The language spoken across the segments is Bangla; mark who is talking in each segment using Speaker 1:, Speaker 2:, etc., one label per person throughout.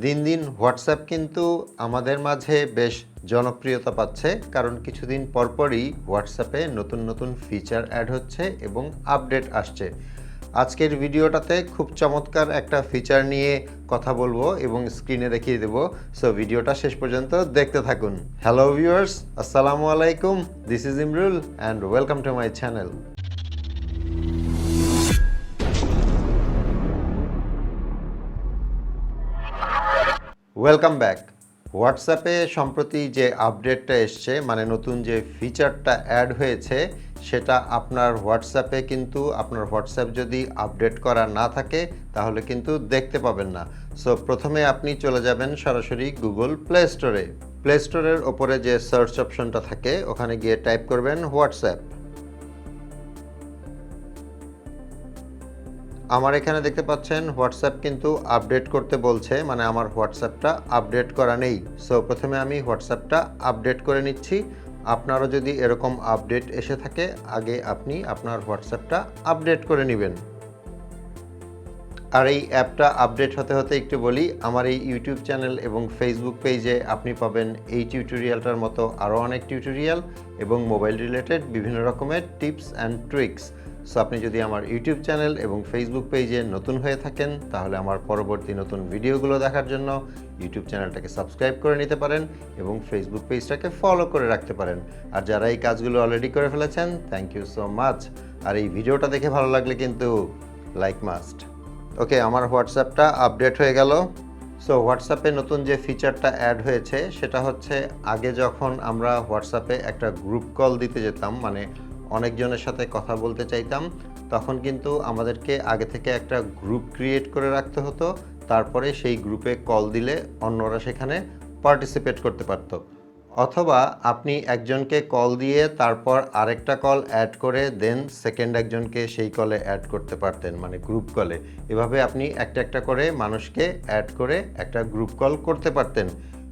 Speaker 1: দিন দিন হোয়াটসঅ্যাপ কিন্তু আমাদের মাঝে বেশ জনপ্রিয়তা পাচ্ছে, কারণ কিছুদিন পরপরই হোয়াটসঅ্যাপে নতুন নতুন ফিচার অ্যাড হচ্ছে এবং আপডেট আসছে। আজকের ভিডিওটাতে খুব চমৎকার একটা ফিচার নিয়ে কথা বলবো এবং স্ক্রিনে দেখিয়ে দেবো। সো ভিডিওটা শেষ পর্যন্ত দেখতে থাকুন। হ্যালো ভিউয়ার্স, আসসালামু আলাইকুম, this is Imrul and welcome to my channel. Welcome back. হোয়াটসঅ্যাপে সম্প্রতি যে আপডেটটা এসছে, মানে নতুন যে ফিচারটা অ্যাড হয়েছে, সেটা আপনার হোয়াটসঅ্যাপে কিন্তু আপনার হোয়াটসঅ্যাপ যদি আপডেট করা না থাকে তাহলে কিন্তু দেখতে পাবেন না। সো প্রথমে আপনি চলে যাবেন সরাসরি গুগল প্লে স্টোরে। প্লে স্টোরের ওপরে যে সার্চ অপশনটা থাকে ওখানে গিয়ে টাইপ করবেন হোয়াটসঅ্যাপ। আমার এখানে দেখতে পাচ্ছেন হোয়াটসঅ্যাপ কিন্তু আপডেট করতে বলছে, মানে আমার হোয়াটসঅ্যাপটা আপডেট করা নেই। সো প্রথমে আমি হোয়াটসঅ্যাপটা আপডেট করে নিচ্ছি। আপনারও যদি এরকম আপডেট এসে থাকে, আগে আপনি আপনার হোয়াটসঅ্যাপটা আপডেট করে নেবেন। আর এই অ্যাপটা আপডেট হতে হতে একটু বলি, আমার এই ইউটিউব চ্যানেল এবং ফেসবুক পেজে আপনি পাবেন এই টিউটোরিয়ালটার মতো আরও অনেক টিউটোরিয়াল এবং মোবাইল রিলেটেড বিভিন্ন রকমের টিপস অ্যান্ড ট্রিক্স। সো আপনি যদি আমার ইউটিউব চ্যানেল এবং ফেসবুক পেজে নতুন হয়ে থাকেন, তাহলে আমার পরবর্তী নতুন ভিডিওগুলো দেখার জন্য ইউটিউব চ্যানেলটাকে সাবস্ক্রাইব করে নিতে পারেন এবং ফেসবুক পেজটাকে ফলো করে রাখতে পারেন। আর যারা এই কাজগুলো অলরেডি করে ফেলেছেন, থ্যাংক ইউ সো মাচ। আর এই ভিডিওটা দেখে ভালো লাগলে কিন্তু লাইক মাস্ট। ওকে, আমার হোয়াটসঅ্যাপটা আপডেট হয়ে গেল। সো হোয়াটসঅ্যাপে নতুন যে ফিচারটা অ্যাড হয়েছে সেটা হচ্ছে, আগে যখন আমরা হোয়াটসঅ্যাপে একটা গ্রুপ কল দিতে যেতাম, মানে অনেকজনের সাথে কথা বলতে চাইতাম, তখন কিন্তু আমাদেরকে আগে থেকে একটা গ্রুপ ক্রিয়েট করে রাখতে হতো। তারপরে সেই গ্রুপে কল দিলে অন্যরা সেখানে পার্টিসিপেট করতে পারতো। অথবা আপনি একজনকে কল দিয়ে তারপর আরেকটা কল অ্যাড করে দেন সেকেন্ড একজনকে সেই কলে অ্যাড করতে পারতেন, মানে গ্রুপ কলে। এভাবে আপনি একটা একটা করে মানুষকে অ্যাড করে একটা গ্রুপ কল করতে পারতেন।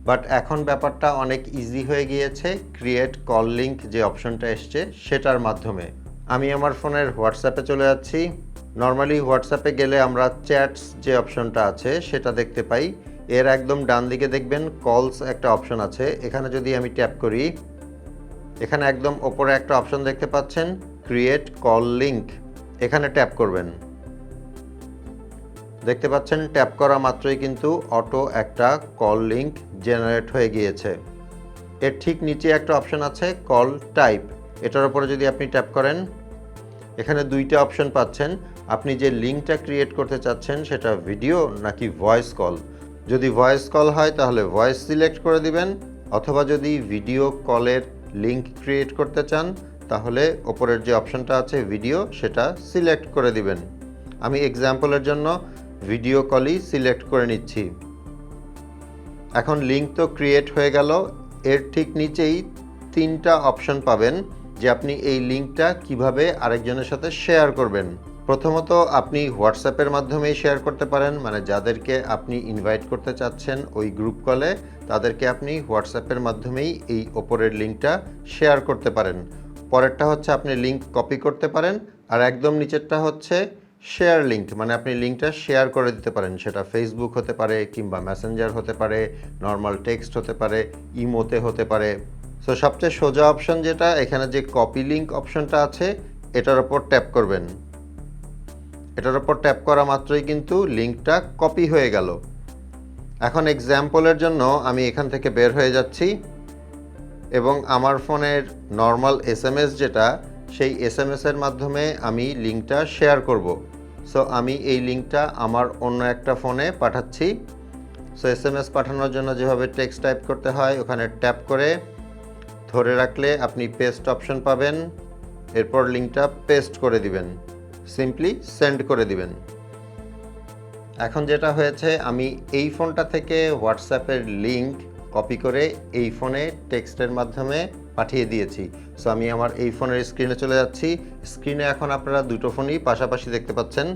Speaker 1: বাট এখন ব্যাপারটা অনেক ইজি হয়ে গিয়েছে ক্রিয়েট কল লিঙ্ক যে অপশনটা এসছে সেটার মাধ্যমে। আমি আমার ফোনের হোয়াটসঅ্যাপে চলে যাচ্ছি। নর্মালি হোয়াটসঅ্যাপে গেলে আমরা চ্যাটস যে অপশনটা আছে সেটা দেখতে পাই। এর একদম ডান দিকে দেখবেন কলস একটা অপশন আছে। এখানে যদি আমি ট্যাপ করি, এখানে একদম ওপরে একটা অপশন দেখতে পাচ্ছেন ক্রিয়েট কল লিঙ্ক। এখানে ট্যাপ করবেন। দেখতে পাচ্ছেন ট্যাপ করা মাত্রই কিন্তু অটো একটা কল লিঙ্ক জেনারেট হয়ে গিয়েছে। এর ঠিক নিচে একটা অপশন আছে কল টাইপ। এটার উপরে যদি আপনি ট্যাপ করেন, এখানে দুইটা অপশন পাচ্ছেন। আপনি যে লিঙ্কটা ক্রিয়েট করতে চাচ্ছেন সেটা ভিডিও নাকি ভয়েস কল। যদি ভয়েস কল হয় তাহলে ভয়েস সিলেক্ট করে দিবেন, অথবা যদি ভিডিও কলের লিঙ্ক ক্রিয়েট করতে চান তাহলে ওপরের যে অপশনটা আছে ভিডিও, সেটা সিলেক্ট করে দিবেন। আমি এক্সাম্পলের জন্য ভিডিও কলই সিলেক্ট করে নিচ্ছি। এখন লিঙ্ক তো ক্রিয়েট হয়ে গেল। এর ঠিক নিচেই তিনটা অপশন পাবেন যে আপনি এই লিঙ্কটা কিভাবে আরেকজনের সাথে শেয়ার করবেন। প্রথমত আপনি হোয়াটসঅ্যাপের মাধ্যমেই শেয়ার করতে পারেন, মানে যাদেরকে আপনি ইনভাইট করতে চাচ্ছেন ওই গ্রুপ কলে, তাদেরকে আপনি হোয়াটসঅ্যাপের মাধ্যমেই এই ওপরের লিঙ্কটা শেয়ার করতে পারেন। পরেরটা হচ্ছে আপনি লিঙ্ক কপি করতে পারেন, আর একদম নিচেরটা হচ্ছে শেয়ার লিঙ্ক, মানে আপনি লিঙ্কটা শেয়ার করে দিতে পারেন। সেটা ফেসবুক হতে পারে, কিংবা মেসেঞ্জার হতে পারে, নর্মাল টেক্সট হতে পারে, ইমোতে হতে পারে। সো সবচেয়ে সোজা অপশন যেটা, এখানে যে কপি লিঙ্ক অপশনটা আছে এটার ওপর ট্যাপ করবেন। এটার ওপর ট্যাপ করা মাত্রই কিন্তু লিঙ্কটা কপি হয়ে গেল। এখন এক্সাম্পলের জন্য আমি এখান থেকে বের হয়ে যাচ্ছি এবং আমার ফোনের নর্মাল এসএমএস যেটা, সেই এসএমএসের মাধ্যমে আমি লিঙ্কটা শেয়ার করব। সো আমি এই লিঙ্কটা আমার অন্য একটা ফোনে পাঠাচ্ছি। সো এসএমএস পাঠানোর জন্য যেভাবে টেক্সট টাইপ করতে হয়, ওখানে ট্যাপ করে ধরে রাখলে আপনি পেস্ট অপশন পাবেন। এরপর লিঙ্কটা পেস্ট করে দিবেন, সিম্পলি সেন্ড করে দিবেন। এখন যেটা হয়েছে, আমি এই ফোনটা থেকে হোয়াটসঅ্যাপের লিঙ্ক কপি করে এই ফোনে টেক্সটের মাধ্যমে পাঠিয়ে দিয়েছি। সো আমি আমার এই ফোনের স্ক্রিনে চলে যাচ্ছি। স্ক্রিনে এখন আপনারা দুটো ফোনই পাশাপাশি দেখতে পাচ্ছেন।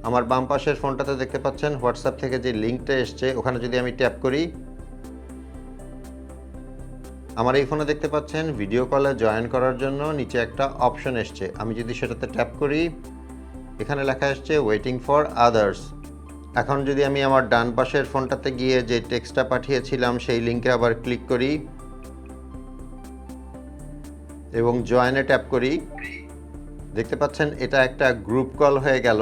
Speaker 1: আমার বাম পাশের ফোনটাতে দেখতে পাচ্ছেন হোয়াটসঅ্যাপ থেকে যে লিঙ্কটা এসছে, ওখানে যদি আমি ট্যাপ করি, আমার এই ফোনে দেখতে পাচ্ছেন ভিডিও কলে জয়েন করার জন্য নিচে একটা অপশন এসছে। আমি যদি সেটাতে ট্যাপ করি, এখানে লেখা এসছে ওয়েটিং ফর আদার্স। এখন যদি আমি আমার ডান পাশের ফোনটাতে গিয়ে যে টেক্সটটা পাঠিয়েছিলাম সেই লিঙ্কে আবার ক্লিক করি এবং জয়েনে ট্যাপ করি, দেখতে পাচ্ছেন এটা একটা গ্রুপ কল হয়ে গেল।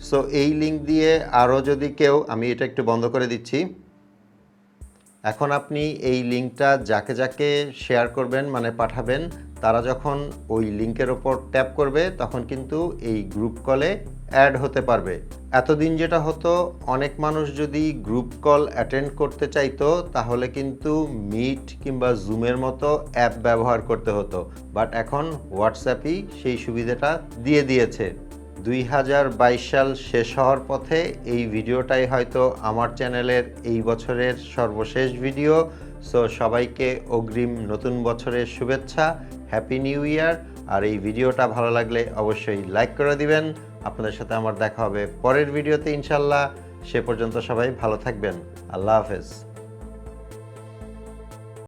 Speaker 1: সো এই লিঙ্ক দিয়ে আরও যদি কেউ, আমি এটা একটু বন্ধ করে দিচ্ছি, এখন আপনি এই লিঙ্কটা যাকে যাকে শেয়ার করবেন মানে পাঠাবেন, তারা যখন ওই লিঙ্কের ওপর ট্যাপ করবে তখন কিন্তু এই গ্রুপ কলে অ্যাড হতে পারবে। এতদিন যেটা হতো, অনেক মানুষ যদি গ্রুপ কল অ্যাটেন্ড করতে চাইতো তাহলে কিন্তু মিট কিংবা জুমের মতো অ্যাপ ব্যবহার করতে হতো, বাট এখন হোয়াটসঅ্যাপই সেই সুবিধাটা দিয়ে দিয়েছে। 2022 সাল শেষ হওয়ার পথে এই ভিডিওটাই হয়তো আমার চ্যানেলের এই বছরের সর্বশেষ ভিডিও। সো সবাইকে অগ্রিম নতুন বছরের শুভেচ্ছা, হ্যাপি নিউ ইয়ার। আর এই ভিডিওটা ভালো লাগলে অবশ্যই লাইক করে দিবেন। আপনাদের সাথে আমার দেখা হবে পরের ভিডিওতে ইনশাল্লাহ। সে পর্যন্ত সবাই ভালো থাকবেন। আল্লাহ হাফেজ।